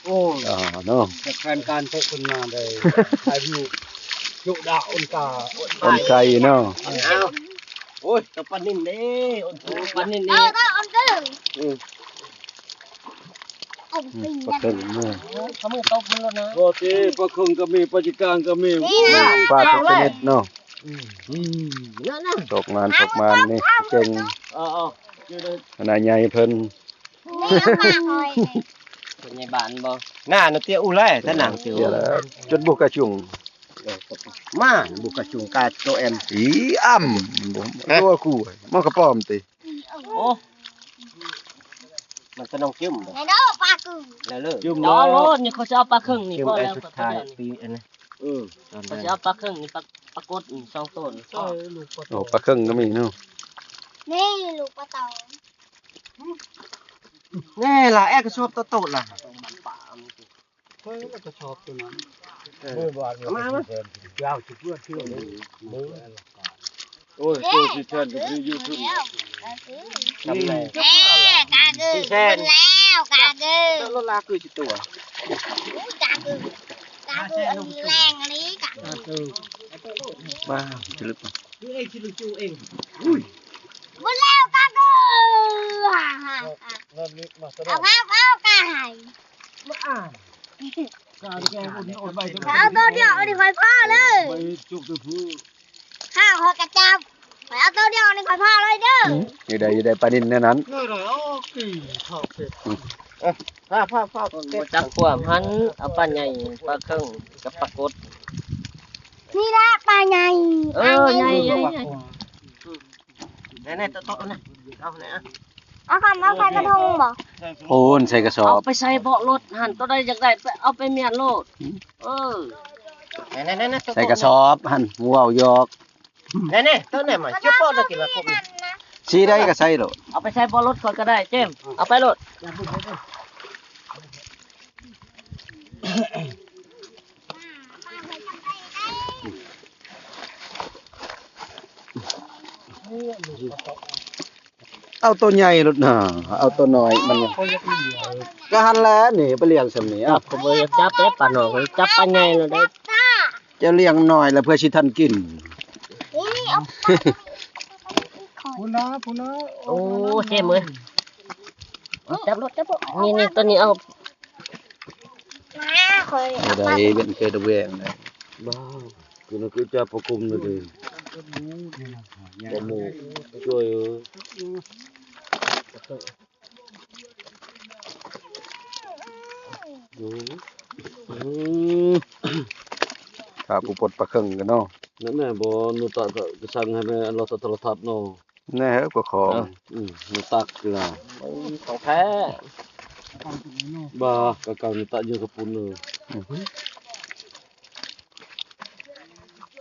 โอ้เนาะจะแทนการตกขึ้นมาได้อายุยุดาอุนกาคนไกลเนาะเอาโอ้ยตะปันนินเด้อุนปันนินนี่ปลาครึ่งเนาะ เขามือตบมันแล้วนะโอ้ทีปลาครึ่งก็มีปลาจิกางก็มีปลาทุกชนิดเนาะ นั่นน่ะตกมานี่เก่งขนาดใหญ่เพิ่นเป็นไงบ้านบ่หน้าน่ะเตี้ยอู้แลถ้าหนังเตี้ย เดี๋ยวแล้วจนบุกกระจุง มาบุกกระจุงกาโตเอ็ม อีอ้ำตัวกูมันก็ป้อมติ โอ้มันก็ต้องจิ้มเลย ไอ้ดอกปลากู แล้วเลิก จุ่มแล้วนี่เขาจะเอาปลาครึ่งนี่ จิ้ม พอ ไอ้ แล้ว สุดท้ายปีอันนี้เขาจะเอาปลาครึ่งนี่ปลากดนี่2ต้น โอ้ปลาครึ่งก็มีเนาะ นี่ลูกปลาเต่า แน่ล่ะแอกก็ชอบโตๆล่ะ เฮ้ยก็ชอบตัวนั้น มา ยาวจุดเพื่อเที่ยวเลย โอ้ยตัวที่แทนที่ยูทูบทำไร แม่กากือคนแล้วกากือ แล้วลาคือจิตัว กากือกากืออันนี้แรงอันนี้กากือ บ้าจะลึก คือไอ้ที่ลูกจูเอง บุญแล้วกากือฮ่าฮ่าฮ่า นั่นนี่มาส เอากาหาย การแก้บุญอดใบตัว เอาตัวเดียวเอาดิคอยพ่อเลย ไปจุกตัวผู้ ข้าวคอยกระจับเอาตัวเดียวเอาดิคอยพ่อเลยเด้อ อยู่ใดปลานินแน่นั้น นี่เลยโอ้กี่ชอบเผ็ดผ้าบ่จักความหันเอาปลาใหญ่ปลาครึ่งกับปลากด นี่ละปลาใหญ่ ใหญ่ แน่ๆโตๆนะเอาเนี่ย เอาคำเอาใส่กระทงบ่ โอ้นใส่กระสอ เอา บ ไปใส่เบาะรถหันตัวใดอยากได้ไปเอาไปเมียนโลดแน่ใส่กระสอบหั่นงูเอายอก แน่ๆต้นไหนมาเจ้าพ่อจะกินละครบ ชี้ได้ก็ใส่โลด เอาไปใส่เบาะรถก่อนก็ได้เจมเอาไปโลด เอาตัวใหญ่โลดน่ะเอาตัวน้อยมันก็หันแล้วนี่ไปเลี้ยงซำนี้ จับก็บ่อยากจับได้ปลาหนอกจับปลาใหญ่แล้วได้ จะเลี้ยงน้อยแล้วเพื่อสิทันกิน นี่เอา พูนะโอ้เจมเอ้ยจับรถนี่ตัวนี้เอา มาคอย ได้เป็นเคยตะแวงได้ บ้าคือนักจะประคุมเลยดิประมูช่วยครับผู้ปลดปลาครึ่งกันเนาะ นั่นแหละบ่นุตะก็สั่งให้เราโทรทัศน์เนาะ แน่ก็ของ นุตักล่ะ ของแท้ บ้าก็เก่านุตะอยู่กับปุ่นเลย